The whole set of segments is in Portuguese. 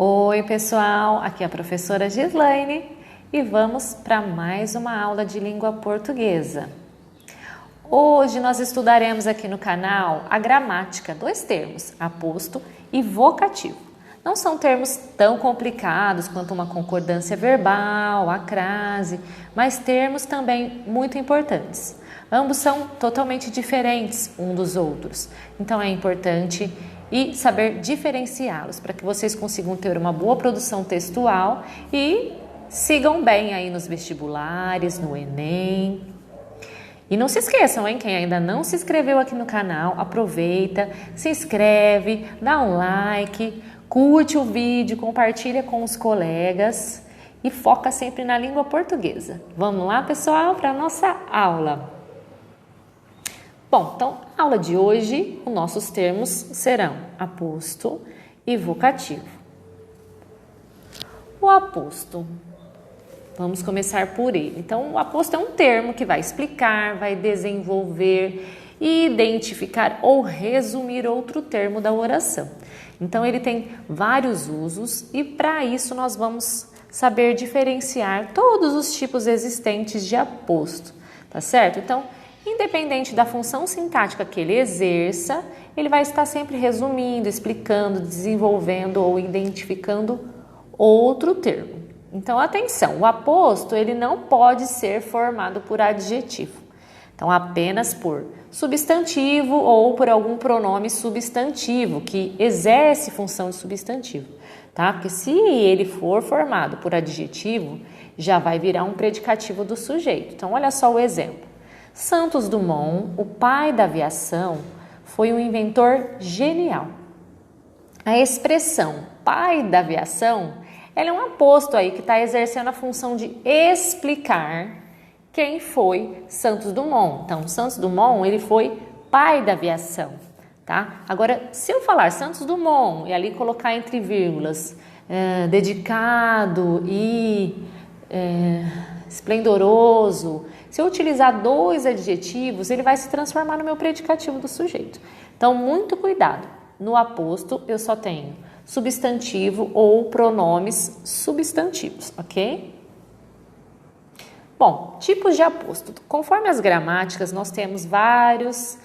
Oi, pessoal, aqui é a professora Gislaine e vamos para mais uma aula de língua portuguesa. Hoje nós estudaremos aqui no canal a gramática, dois termos, aposto e vocativo. Não são termos tão complicados quanto uma concordância verbal, a crase, mas termos também muito importantes. Ambos são totalmente diferentes um dos outros, então é importante saber diferenciá-los para que vocês consigam ter uma boa produção textual e sigam bem aí nos vestibulares, no Enem. E não se esqueçam, hein? Quem ainda não se inscreveu aqui no canal, aproveita, se inscreve, dá um like, curte o vídeo, compartilha com os colegas e foca sempre na língua portuguesa. Vamos lá, pessoal, para a nossa aula. Bom, então, aula de hoje, os nossos termos serão aposto e vocativo. O aposto, vamos começar por ele. Então, o aposto é um termo que vai explicar, vai desenvolver, identificar ou resumir outro termo da oração. Então, ele tem vários usos e para isso nós vamos saber diferenciar todos os tipos existentes de aposto, tá certo? Então, independente da função sintática que ele exerça, ele vai estar sempre resumindo, explicando, desenvolvendo ou identificando outro termo. Então, atenção, o aposto ele não pode ser formado por adjetivo. Então, apenas por substantivo ou por algum pronome substantivo que exerce função de substantivo, tá? Porque se ele for formado por adjetivo, já vai virar um predicativo do sujeito. Então, olha só o exemplo. Santos Dumont, o pai da aviação, foi um inventor genial. A expressão pai da aviação, ela é um aposto aí que está exercendo a função de explicar quem foi Santos Dumont. Então, Santos Dumont, ele foi pai da aviação, tá? Agora, se eu falar Santos Dumont e ali colocar entre vírgulas dedicado e esplendoroso, se eu utilizar dois adjetivos, ele vai se transformar no meu predicativo do sujeito. Então, muito cuidado. No aposto, eu só tenho substantivo ou pronomes substantivos, ok? Bom, tipos de aposto. Conforme as gramáticas, nós temos várias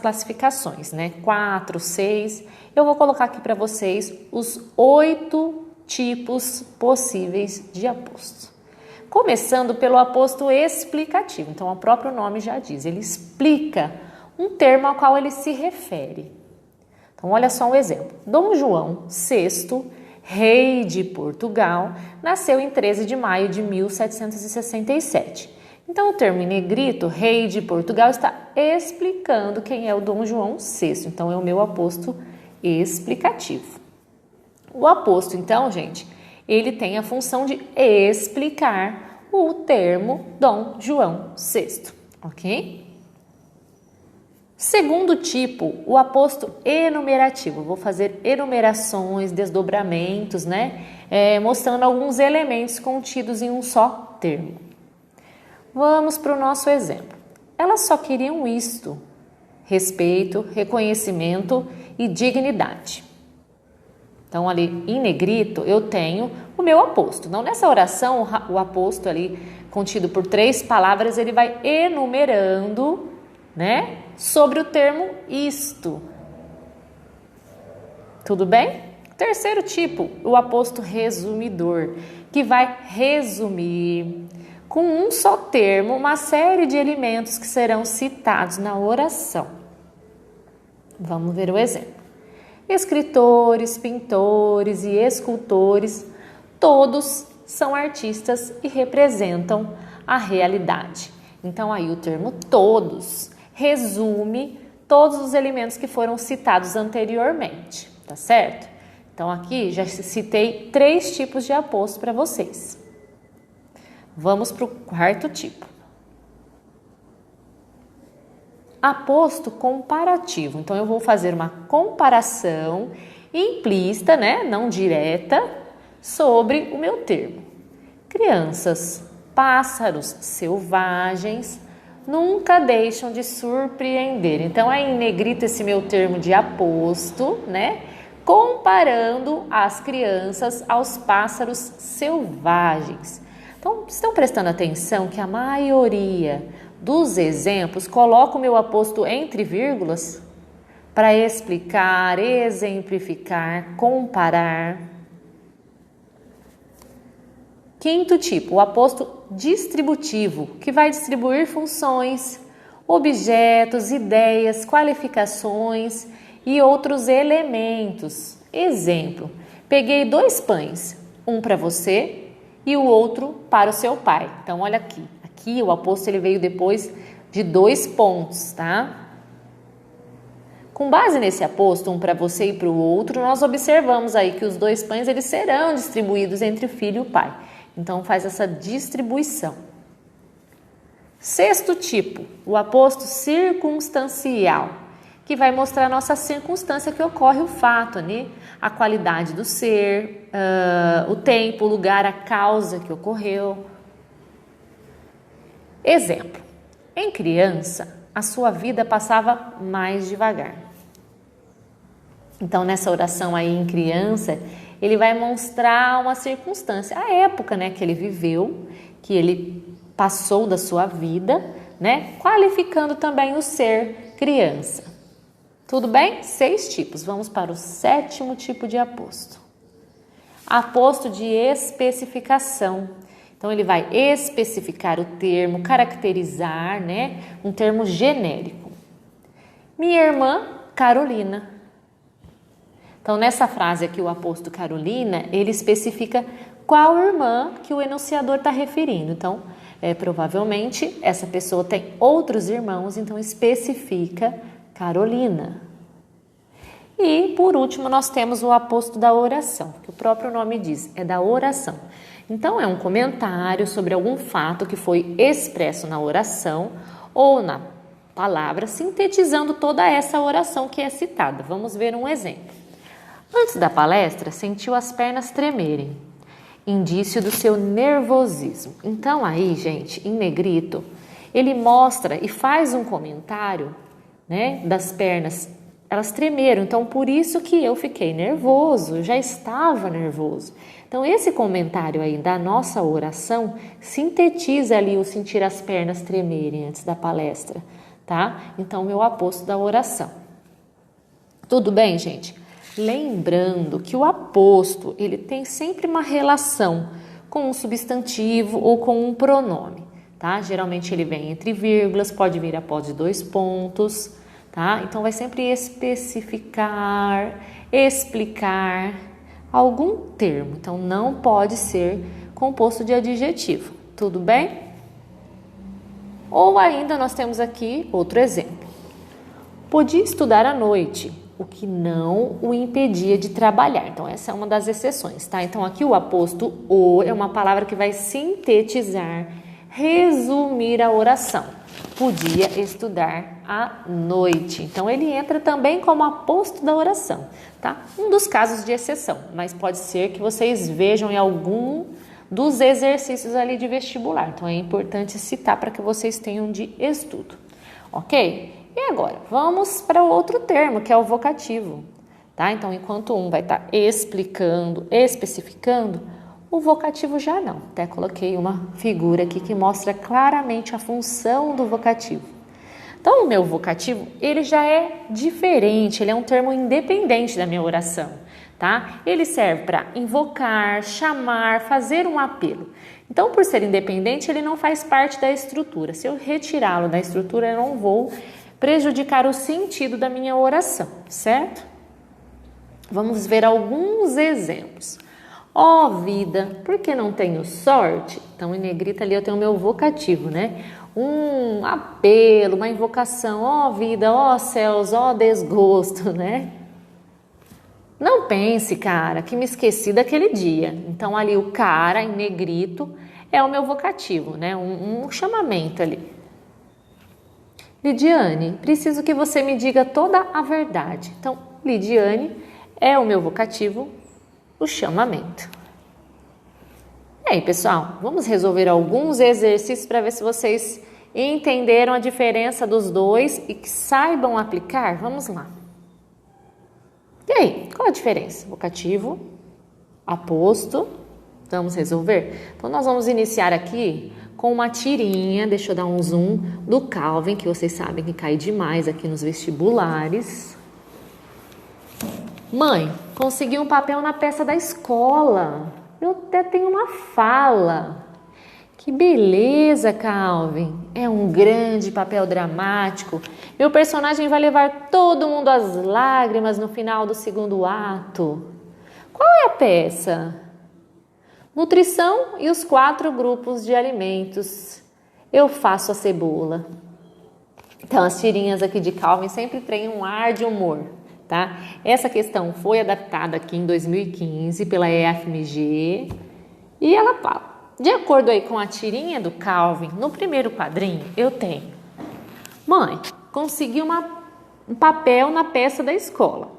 classificações, né? 4, 6. Eu vou colocar aqui para vocês os 8 tipos possíveis de aposto. Começando pelo aposto explicativo. Então, o próprio nome já diz, ele explica um termo ao qual ele se refere. Então, olha só um exemplo. Dom João VI, rei de Portugal, nasceu em 13 de maio de 1767. Então, o termo em negrito, rei de Portugal, está explicando quem é o Dom João VI. Então, é o meu aposto explicativo. O aposto, então, gente, ele tem a função de explicar o termo Dom João VI, ok? Segundo tipo, o aposto enumerativo. Vou fazer enumerações, desdobramentos, né? Mostrando alguns elementos contidos em um só termo. Vamos para o nosso exemplo. Elas só queriam isto: respeito, reconhecimento e dignidade. Então, ali em negrito, eu tenho o meu aposto. Então, nessa oração, o aposto ali, contido por 3 palavras, ele vai enumerando, né, sobre o termo isto. Tudo bem? Terceiro tipo, o aposto resumidor, que vai resumir com um só termo uma série de elementos que serão citados na oração. Vamos ver o exemplo. Escritores, pintores e escultores, todos são artistas e representam a realidade. Então, aí o termo todos resume todos os elementos que foram citados anteriormente, tá certo? Então, aqui já citei 3 tipos de aposto para vocês. Vamos para o quarto tipo. Aposto comparativo. Então, eu vou fazer uma comparação implícita, né, não direta, sobre o meu termo. Crianças, pássaros selvagens nunca deixam de surpreender. Então, aí em negrito esse meu termo de aposto, né, comparando as crianças aos pássaros selvagens. Então, estão prestando atenção que a maioria dos exemplos coloca o meu aposto entre vírgulas para explicar, exemplificar, comparar. Quinto tipo, o aposto distributivo, que vai distribuir funções, objetos, ideias, qualificações e outros elementos. Exemplo, peguei 2 pães, um para você e o outro para o seu pai. Então, olha aqui. Aqui o aposto ele veio depois de 2 pontos, tá? Com base nesse aposto, um para você e para o outro, nós observamos aí que os 2 pães eles serão distribuídos entre o filho e o pai. Então, faz essa distribuição. Sexto tipo, o aposto circunstancial, que vai mostrar a nossa circunstância que ocorre o fato, né? A qualidade do ser, o tempo, o lugar, a causa que ocorreu. Exemplo, em criança, a sua vida passava mais devagar. Então, nessa oração aí em criança, ele vai mostrar uma circunstância, a época, né, que ele viveu, que ele passou da sua vida, né, qualificando também o ser criança. Tudo bem? 6 tipos. Vamos para o 7º tipo de aposto. Aposto de especificação. Então, ele vai especificar o termo, caracterizar, né, um termo genérico. Minha irmã Carolina. Então, nessa frase aqui, o aposto Carolina, ele especifica qual irmã que o enunciador está referindo. Então, provavelmente, essa pessoa tem outros irmãos, então especifica Carolina. E, por último, nós temos o aposto da oração, que o próprio nome diz, é da oração. Então, é um comentário sobre algum fato que foi expresso na oração ou na palavra, sintetizando toda essa oração que é citada. Vamos ver um exemplo. Antes da palestra, sentiu as pernas tremerem, indício do seu nervosismo. Então, aí, gente, em negrito, ele mostra e faz um comentário, né, das pernas. Elas tremeram, então por isso que eu fiquei nervoso, eu já estava nervoso. Então esse comentário aí da nossa oração sintetiza ali o sentir as pernas tremerem antes da palestra, tá? Então meu aposto da oração. Tudo bem, gente? Lembrando que o aposto, ele tem sempre uma relação com um substantivo ou com um pronome, tá? Geralmente ele vem entre vírgulas, pode vir após de 2 pontos, tá? Então, vai sempre especificar, explicar algum termo. Então, não pode ser composto de adjetivo. Tudo bem? Ou ainda, nós temos aqui outro exemplo. Podia estudar à noite, o que não o impedia de trabalhar. Então, essa é uma das exceções, tá? Então, aqui o aposto o é uma palavra que vai sintetizar, resumir a oração. Podia estudar à noite. Então, ele entra também como aposto da oração, tá? Um dos casos de exceção, mas pode ser que vocês vejam em algum dos exercícios ali de vestibular. Então, é importante citar para que vocês tenham de estudo, ok? E agora, vamos para o outro termo, que é o vocativo, tá? Então, enquanto um vai estar explicando, especificando, o vocativo já não. Até coloquei uma figura aqui que mostra claramente a função do vocativo. Então, o meu vocativo, ele já é diferente, ele é um termo independente da minha oração, tá? Ele serve para invocar, chamar, fazer um apelo. Então, por ser independente, ele não faz parte da estrutura. Se eu retirá-lo da estrutura, eu não vou prejudicar o sentido da minha oração, certo? Vamos ver alguns exemplos. Ó vida, por que não tenho sorte? Então, em negrita ali eu tenho o meu vocativo, né? Um apelo, uma invocação. Ó vida, ó céus, ó desgosto, né? Não pense, cara, que me esqueci daquele dia. Então, ali o cara, em negrito, é o meu vocativo, né? Um chamamento ali. Lidiane, preciso que você me diga toda a verdade. Então, Lidiane é o meu vocativo, o chamamento. E aí, pessoal, vamos resolver alguns exercícios para ver se vocês entenderam a diferença dos dois e que saibam aplicar? Vamos lá. E aí, qual a diferença? Vocativo, aposto, vamos resolver? Então, nós vamos iniciar aqui com uma tirinha, deixa eu dar um zoom, do Calvin, que vocês sabem que cai demais aqui nos vestibulares. Mãe, consegui um papel na peça da escola. Eu até tenho uma fala. Que beleza, Calvin. É um grande papel dramático. Meu personagem vai levar todo mundo às lágrimas no final do segundo ato. Qual é a peça? Nutrição e os 4 grupos de alimentos. Eu faço a cebola. Então, as tirinhas aqui de Calvin sempre têm um ar de humor, tá? Essa questão foi adaptada aqui em 2015 pela EFMG e ela fala, de acordo aí com a tirinha do Calvin, no primeiro quadrinho eu tenho: mãe, consegui um papel na peça da escola.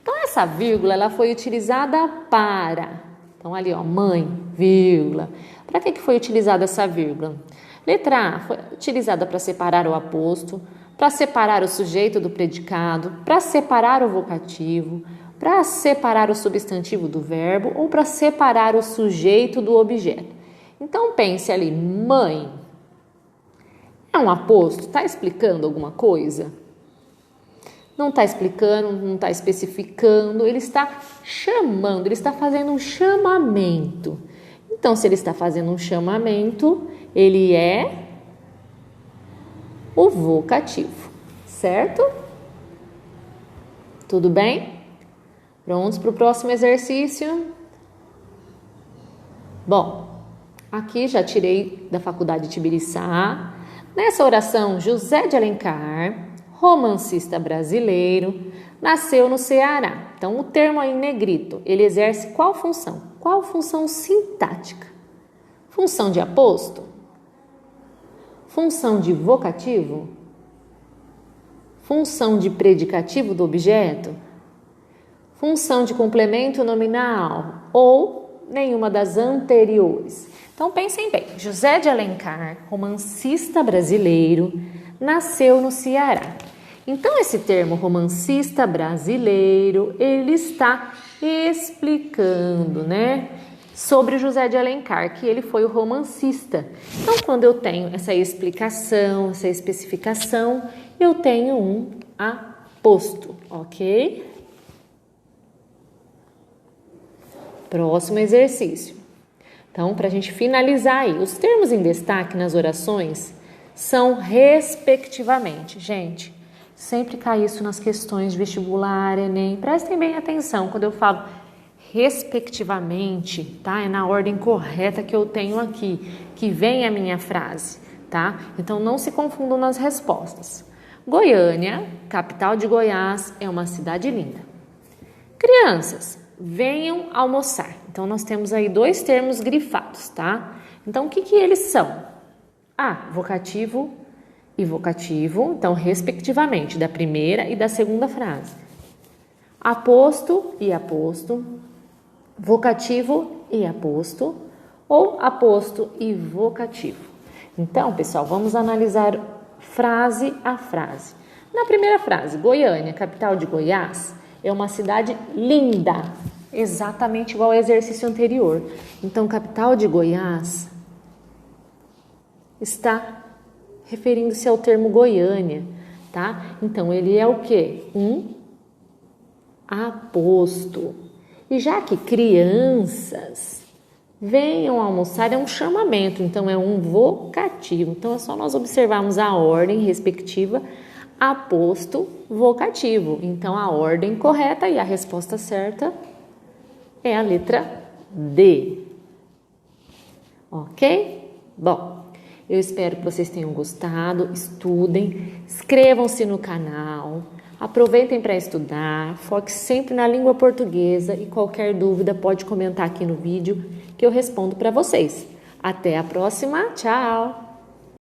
Então, essa vírgula ela foi utilizada para... Então, ali, ó, mãe, vírgula. Para que foi utilizada essa vírgula? Letra A foi utilizada para separar o aposto, para separar o sujeito do predicado, para separar o vocativo, para separar o substantivo do verbo ou para separar o sujeito do objeto. Então, pense ali, mãe. É um aposto? Está explicando alguma coisa? Não está explicando, não está especificando, ele está chamando, ele está fazendo um chamamento. Então, se ele está fazendo um chamamento, ele é o vocativo, certo? Tudo bem? Prontos para o próximo exercício? Bom, aqui já tirei da Faculdade Tibiriçá. Nessa oração, José de Alencar, romancista brasileiro, nasceu no Ceará. Então, o termo aí em negrito, ele exerce qual função? Qual função sintática? Função de aposto? Função de vocativo? Função de predicativo do objeto? Função de complemento nominal? Ou nenhuma das anteriores? Então, pensem bem. José de Alencar, romancista brasileiro, nasceu no Ceará. Então, esse termo romancista brasileiro, ele está explicando, né, sobre José de Alencar, que ele foi o romancista. Então, quando eu tenho essa explicação, essa especificação, eu tenho um aposto, ok? Próximo exercício. Então, para a gente finalizar aí, os termos em destaque nas orações são respectivamente. Gente, sempre cai isso nas questões de vestibular, Enem. Prestem bem atenção quando eu falo respectivamente, tá? É na ordem correta que eu tenho aqui, que vem a minha frase, tá? Então, não se confundam nas respostas. Goiânia, capital de Goiás, é uma cidade linda. Crianças, venham almoçar. Então, nós temos aí 2 termos grifados, tá? Então, o que eles são? Vocativo e vocativo, então, respectivamente, da primeira e da segunda frase. Aposto e aposto, vocativo e aposto, ou aposto e vocativo. Então, pessoal, vamos analisar frase a frase. Na primeira frase, Goiânia, capital de Goiás, é uma cidade linda, exatamente igual ao exercício anterior. Então, capital de Goiás está referindo-se ao termo Goiânia, tá? Então, ele é o quê? Um aposto. E já que crianças venham almoçar é um chamamento, então é um vocativo. Então, é só nós observarmos a ordem respectiva, aposto, vocativo. Então, a ordem correta e a resposta certa é a letra D. Ok? Bom, eu espero que vocês tenham gostado, estudem, inscrevam-se no canal, aproveitem para estudar, foque sempre na língua portuguesa e qualquer dúvida pode comentar aqui no vídeo que eu respondo para vocês. Até a próxima, tchau!